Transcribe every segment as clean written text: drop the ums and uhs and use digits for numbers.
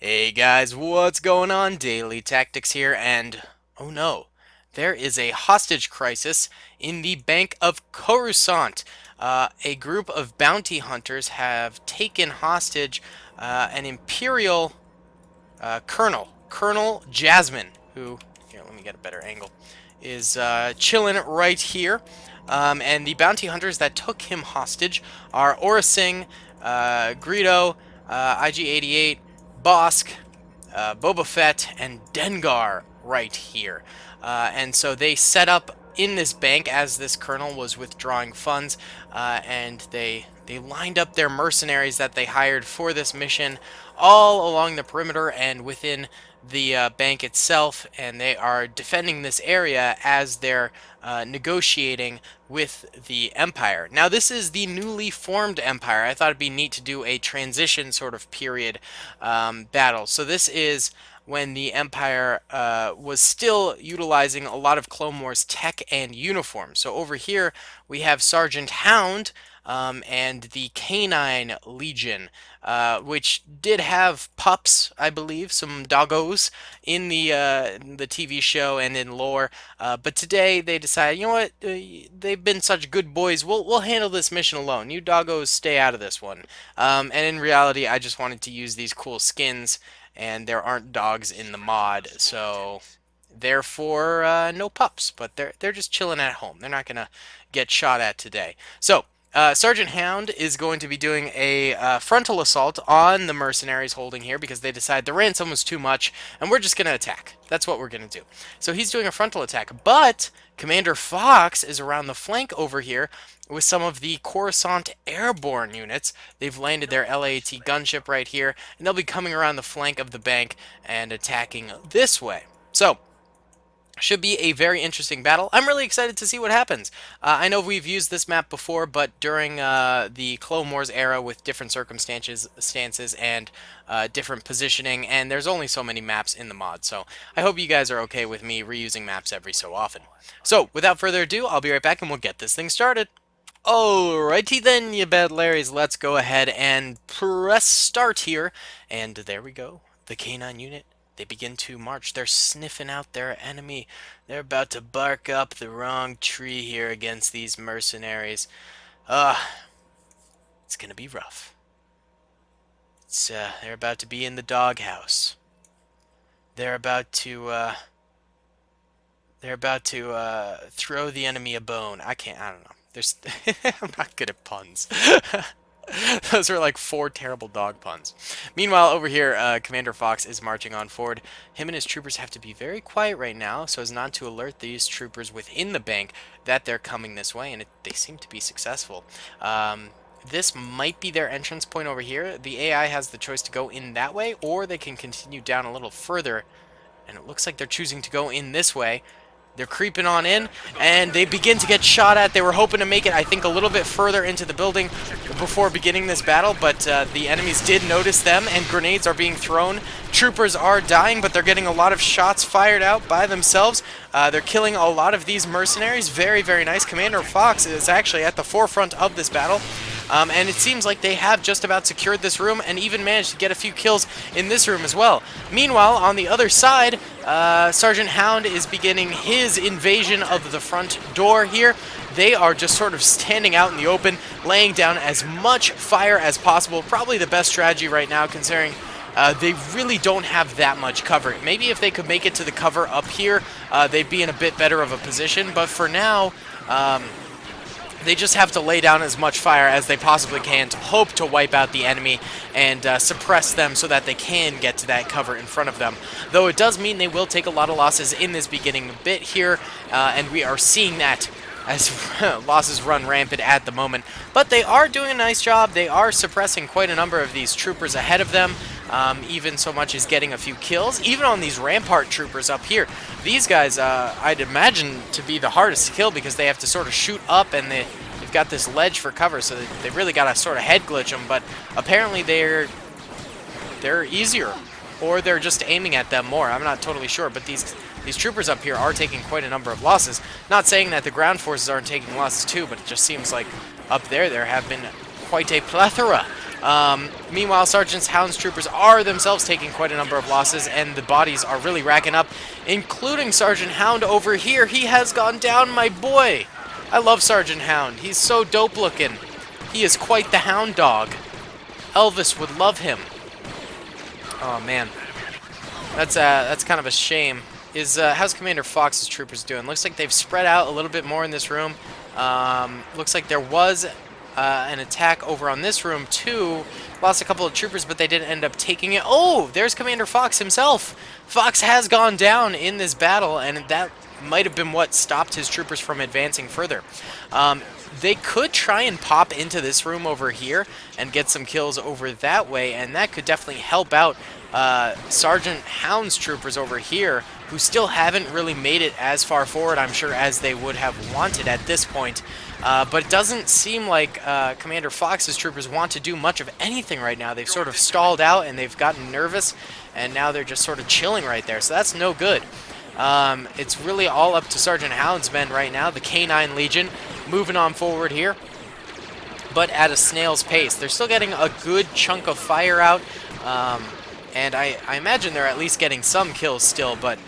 Hey guys, what's going on? Daily Tactics here, and oh no, there is a hostage crisis in the Bank of Coruscant. A group of bounty hunters have taken hostage an Imperial Colonel Jasmine, who, here, let me get a better angle, is chilling right here. And the bounty hunters that took him hostage are Orasing, Greedo, IG-88, Bossk, Boba Fett, and Dengar right here. And so they set up in this bank as this colonel was withdrawing funds, and they lined up their mercenaries that they hired for this mission all along the perimeter and within the bank itself, and they are defending this area as they're negotiating with the Empire. Now, this is the newly formed Empire. I thought it'd be neat to do a transition sort of period battle. So this is when the Empire was still utilizing a lot of Clone Wars tech and uniforms. So over here we have Sergeant Hound and the Canine Legion, which did have pups, I believe, some doggos in the TV show and in lore. But today they decided, you know what, they've been such good boys. We'll handle this mission alone. You doggos stay out of this one. And in reality, I just wanted to use these cool skins, and there aren't dogs in the mod, so therefore no pups. But they're just chilling at home. They're not gonna get shot at today. So Sergeant Hound is going to be doing a frontal assault on the mercenaries holding here because they decide the ransom was too much and we're just going to attack. That's what we're going to do. So he's doing a frontal attack, but Commander Fox is around the flank over here with some of the Coruscant airborne units. They've landed their LAT gunship right here, and they'll be coming around the flank of the bank and attacking this way. So should be a very interesting battle. I'm really excited to see what happens. I know we've used this map before, but during the Clone Wars era with different stances and different positioning, and there's only so many maps in the mod, so I hope you guys are okay with me reusing maps every so often. So, without further ado, I'll be right back and we'll get this thing started. Alrighty then, you bad Larrys, let's go ahead and press start here, and there we go. The canine unit, they begin to march. They're sniffing out their enemy. They're about to bark up the wrong tree here against these mercenaries. It's gonna be rough. They're about to be in the doghouse. They're about to throw the enemy a bone. I don't know. There's I'm not good at puns. Those are like 4 terrible dog puns. Meanwhile, over here, Commander Fox is marching on forward. Him and his troopers have to be very quiet right now so as not to alert these troopers within the bank that they're coming this way, and they seem to be successful. This might be their entrance point over here. The AI has the choice to go in that way, or they can continue down a little further, and it looks like they're choosing to go in this way. They're creeping on in, and they begin to get shot at. They were hoping to make it, I think, a little bit further into the building before beginning this battle, but the enemies did notice them, and grenades are being thrown. Troopers are dying, but they're getting a lot of shots fired out by themselves. They're killing a lot of these mercenaries. Very, very nice. Commander Fox is actually at the forefront of this battle. And it seems like they have just about secured this room and even managed to get a few kills in this room as well. Meanwhile, on the other side, Sergeant Hound is beginning his invasion of the front door here. They are just sort of standing out in the open, laying down as much fire as possible. Probably the best strategy right now, considering they really don't have that much cover. Maybe if they could make it to the cover up here, they'd be in a bit better of a position. But for now, they just have to lay down as much fire as they possibly can to hope to wipe out the enemy and suppress them so that they can get to that cover in front of them. Though it does mean they will take a lot of losses in this beginning bit here, and we are seeing that as losses run rampant at the moment. But they are doing a nice job. They are suppressing quite a number of these troopers ahead of them, even so much as getting a few kills, even on these Rampart troopers up here. These guys, I'd imagine to be the hardest to kill because they have to sort of shoot up, and they've got this ledge for cover, so they really got to sort of head glitch them, but apparently they're easier, or they're just aiming at them more. I'm not totally sure, but these troopers up here are taking quite a number of losses. Not saying that the ground forces aren't taking losses too, but it just seems like up there have been quite a plethora Meanwhile, Sergeant Hound's troopers are themselves taking quite a number of losses, and the bodies are really racking up, including Sergeant Hound over here. He has gone down, my boy. I love Sergeant Hound. He's so dope looking. He is quite the hound dog. Elvis would love him. Oh, man. That's kind of a shame. How's Commander Fox's troopers doing? Looks like they've spread out a little bit more in this room. Looks like there was an attack over on this room too. Lost a couple of troopers, but they didn't end up taking it. Oh, there's Commander Fox himself. Fox has gone down in this battle, and that might have been what stopped his troopers from advancing further. They could try and pop into this room over here and get some kills over that way, and that could definitely help out Sergeant Hound's troopers over here, who still haven't really made it as far forward, I'm sure, as they would have wanted at this point. But it doesn't seem like Commander Fox's troopers want to do much of anything right now. They've sort of stalled out, and they've gotten nervous, and now they're just sort of chilling right there, so that's no good. It's really all up to Sergeant Hound's men right now, the K9 Legion, moving on forward here, but at a snail's pace. They're still getting a good chunk of fire out, and I imagine they're at least getting some kills still, but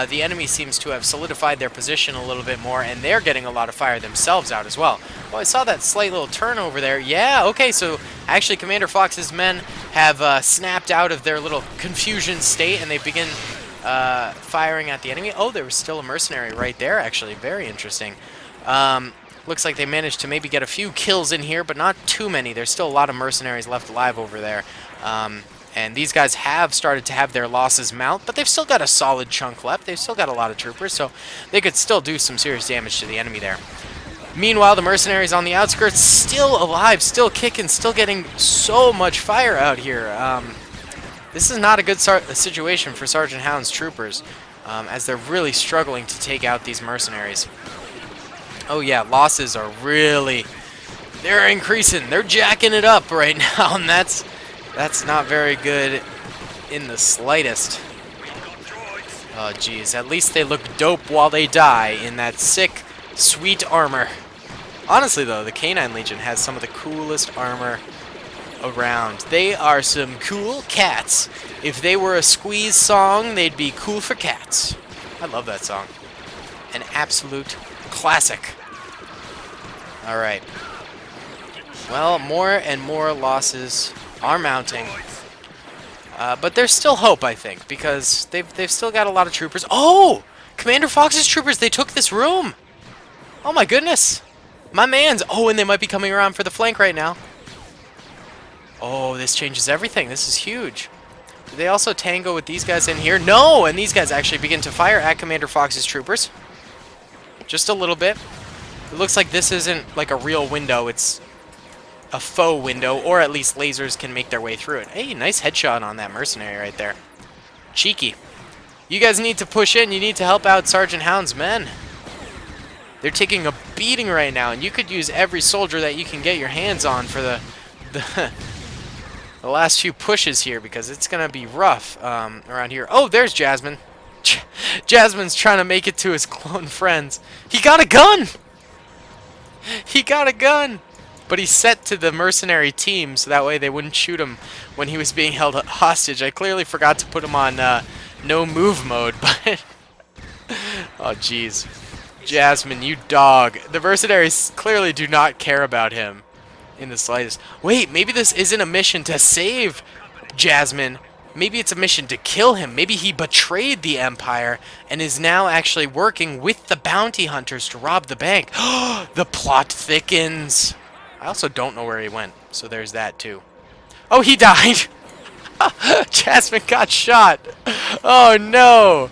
the enemy seems to have solidified their position a little bit more, and they're getting a lot of fire themselves out as well. Oh, I saw that slight little turn over there. Yeah, okay, so actually Commander Fox's men have snapped out of their little confusion state, and they begin firing at the enemy. Oh, there was still a mercenary right there, actually. Very interesting. Looks like they managed to maybe get a few kills in here, but not too many. There's still a lot of mercenaries left alive over there. And these guys have started to have their losses mount, but they've still got a solid chunk left. They've still got a lot of troopers, so they could still do some serious damage to the enemy there. Meanwhile, the mercenaries on the outskirts still alive, still kicking, still getting so much fire out here. This is not a good situation for Sergeant Hound's troopers, as they're really struggling to take out these mercenaries. Oh yeah, losses are really... they're increasing. They're jacking it up right now, and that's not very good in the slightest. Oh geez, at least they look dope while they die in that sick, sweet armor. Honestly though, the K9 Legion has some of the coolest armor around. They are some cool cats. If they were a Squeeze song, they'd be cool for cats. I love that song. An absolute classic. Alright. Well, more and more losses are mounting. But there's still hope, I think, because they've still got a lot of troopers. Oh! Commander Fox's troopers, they took this room! Oh my goodness! My man's... oh, and they might be coming around for the flank right now. Oh, this changes everything. This is huge. Do they also tango with these guys in here? No! And these guys actually begin to fire at Commander Fox's troopers. Just a little bit. It looks like this isn't like a real window. It's a faux window, or at least lasers can make their way through it. Hey, nice headshot on that mercenary right there. Cheeky. You guys need to push in. You need to help out Sergeant Hound's men. They're taking a beating right now, and you could use every soldier that you can get your hands on for the last few pushes here, because it's going to be rough around here. Oh, there's Jasmine. Jasmine's trying to make it to his clone friends. He got a gun! He got a gun! But he's set to the mercenary team, so that way they wouldn't shoot him when he was being held hostage. I clearly forgot to put him on no move mode, but... oh, jeez. Jasmine, you dog. The mercenaries clearly do not care about him in the slightest. Wait, maybe this isn't a mission to save Jasmine. Maybe it's a mission to kill him. Maybe he betrayed the Empire and is now actually working with the bounty hunters to rob the bank. The plot thickens. I also don't know where he went, so there's that too. Oh, he died! Jasmine got shot! Oh no!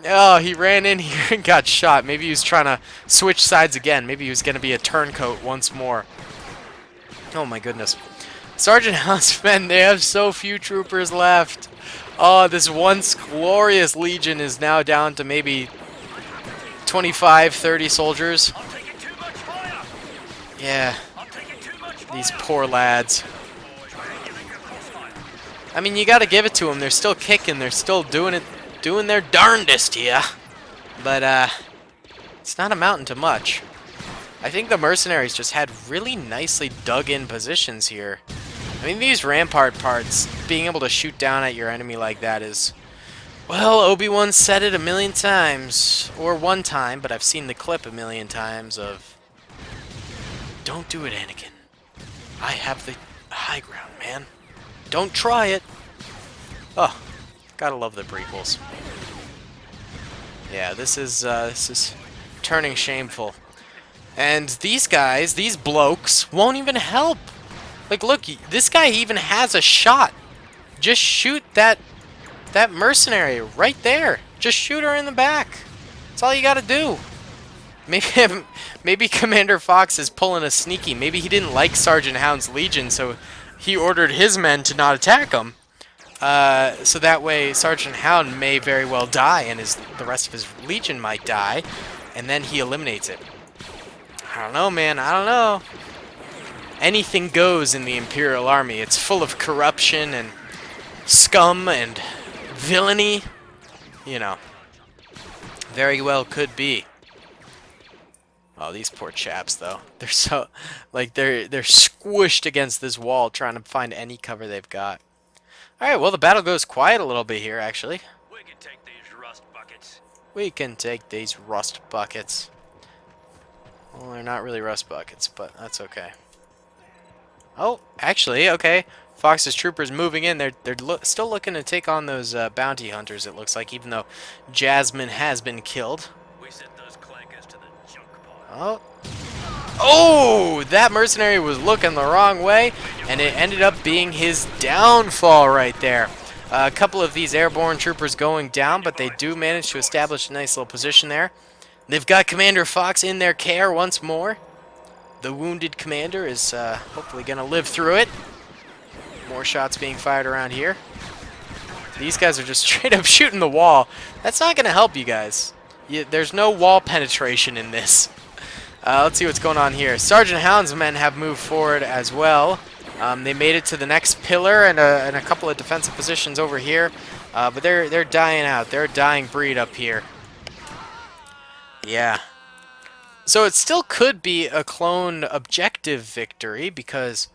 Oh, he ran in here and got shot. Maybe he was trying to switch sides again. Maybe he was going to be a turncoat once more. Oh my goodness. Sergeant Hound's men, they have so few troopers left. Oh, this once glorious legion is now down to maybe 25, 30 soldiers. Yeah. These poor lads. I mean, you gotta give it to them. They're still kicking. They're still doing it, doing their darndest here. But, it's not amounting to much. I think the mercenaries just had really nicely dug in positions here. I mean, these rampart parts, being able to shoot down at your enemy like that is... Well, Obi-Wan said it a million times. Or one time, but I've seen the clip a million times of... Don't do it, Anakin. I have the high ground, man. Don't try it. Oh, gotta love the prequels. Yeah, this is turning shameful. And these guys, these blokes, won't even help. Like, look, this guy even has a shot. Just shoot that mercenary right there. Just shoot her in the back. That's all you gotta do. Maybe Commander Fox is pulling a sneaky. Maybe he didn't like Sergeant Hound's Legion, so he ordered his men to not attack him. So that way Sergeant Hound may very well die, and the rest of his Legion might die, and then he eliminates it. I don't know, man. I don't know. Anything goes in the Imperial Army. It's full of corruption and scum and villainy. You know. Very well could be. Oh, these poor chaps, though. They're so... Like, they're squished against this wall trying to find any cover they've got. Alright, well, the battle goes quiet a little bit here, actually. We can take these rust buckets. We can take these rust buckets. Well, they're not really rust buckets, but that's okay. Oh, actually, okay. Fox's troopers moving in. They're still looking to take on those bounty hunters, it looks like, even though Jasmine has been killed. We sent those clankers to the junk pile. Oh. Oh! That mercenary was looking the wrong way, and it ended up being his downfall right there. A couple of these airborne troopers going down, but they do manage to establish a nice little position there. They've got Commander Fox in their care once more. The wounded commander is hopefully going to live through it. More shots being fired around here. These guys are just straight up shooting the wall. That's not going to help you guys. There's no wall penetration in this. Let's see what's going on here. Sergeant Hound's men have moved forward as well. They made it to the next pillar and a couple of defensive positions over here. But they're dying out. They're a dying breed up here. Yeah. So it still could be a clone objective victory because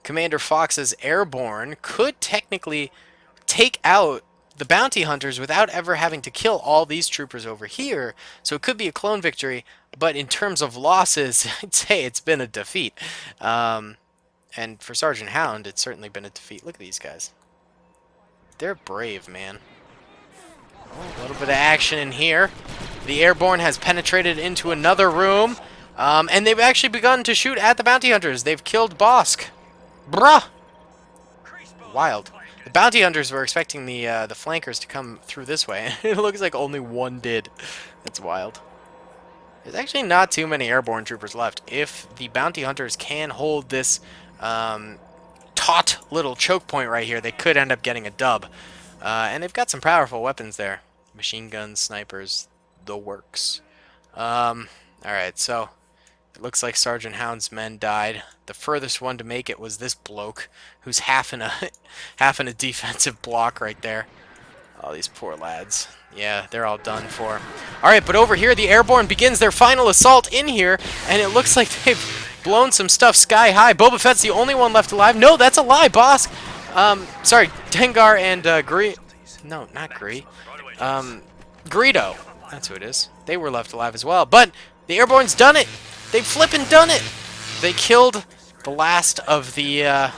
Commander Fox's airborne could technically take out the bounty hunters without ever having to kill all these troopers over here. So it could be a clone victory, but in terms of losses, I'd say it's been a defeat. And for Sergeant Hound, it's certainly been a defeat. Look at these guys. They're brave, man. Oh, a little bit of action in here. The airborne has penetrated into another room, and they've actually begun to shoot at the bounty hunters. They've killed Bossk. Bruh! Wild. The bounty hunters were expecting the flankers to come through this way. It looks like only one did. That's wild. There's actually not too many airborne troopers left. If the bounty hunters can hold this taut little choke point right here, they could end up getting a dub. And they've got some powerful weapons there. Machine guns, snipers, the works. Alright, so it looks like Sergeant Hound's men died. The furthest one to make it was this bloke, who's half in a defensive block right there. Oh, these poor lads. Yeah, they're all done for. Alright, but over here, the airborne begins their final assault in here, and it looks like they've blown some stuff sky high. Boba Fett's the only one left alive. No, that's a lie, Bossk. Sorry, Dengar and No, not Greedo. That's who it is. They were left alive as well. But the airborne's done it. They've flippin' done it. They killed the last of the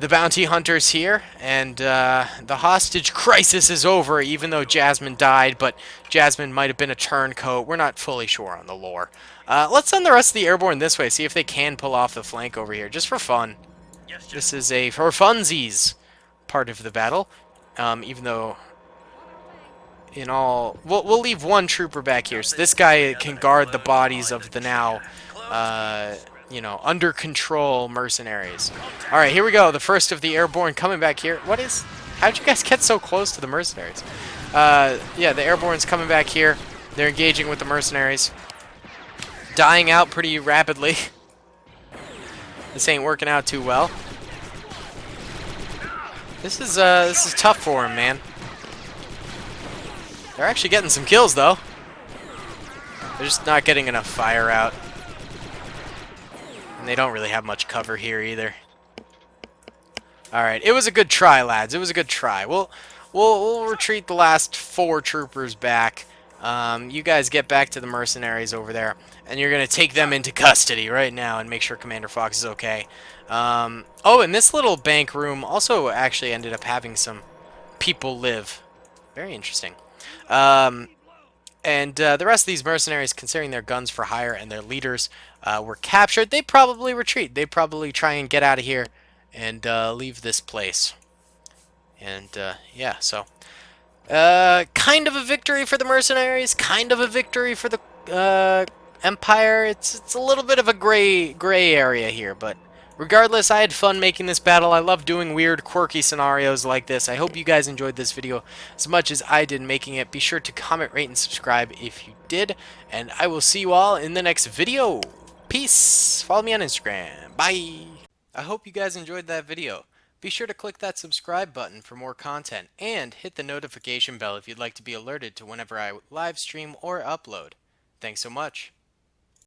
bounty hunters here, and the hostage crisis is over, even though Jasmine died, but Jasmine might have been a turncoat. We're not fully sure on the lore. Let's send the rest of the airborne this way, see if they can pull off the flank over here, just for fun. This is a for funsies part of the battle, even though in all... We'll leave one trooper back here, so this guy can guard the bodies of the now... you know, under control mercenaries. Alright, here we go. The first of the airborne coming back here. What is... How'd you guys get so close to the mercenaries? Yeah, the airborne's coming back here. They're engaging with the mercenaries. Dying out pretty rapidly. This ain't working out too well. This is tough for him, man. They're actually getting some kills, though. They're just not getting enough fire out. And they don't really have much cover here either. All right, it was a good try, lads. It was a good try. We'll retreat the last 4 troopers back. You guys get back to the mercenaries over there, and you're gonna take them into custody right now and make sure Commander Fox is okay. Oh, and this little bank room also actually ended up having some people live. Very interesting. And the rest of these mercenaries, considering their guns for hire and their leaders were captured, they probably retreat. They probably try and get out of here and leave this place. And yeah, so kind of a victory for the mercenaries, kind of a victory for the Empire. It's a little bit of a gray area here, but regardless, I had fun making this battle. I love doing weird, quirky scenarios like this. I hope you guys enjoyed this video as much as I did making it. Be sure to comment, rate, and subscribe if you did, and I will see you all in the next video. Peace. Follow me on Instagram. Bye. I hope you guys enjoyed that video. Be sure to click that subscribe button for more content, and hit the notification bell if you'd like to be alerted to whenever I live stream or upload. Thanks so much.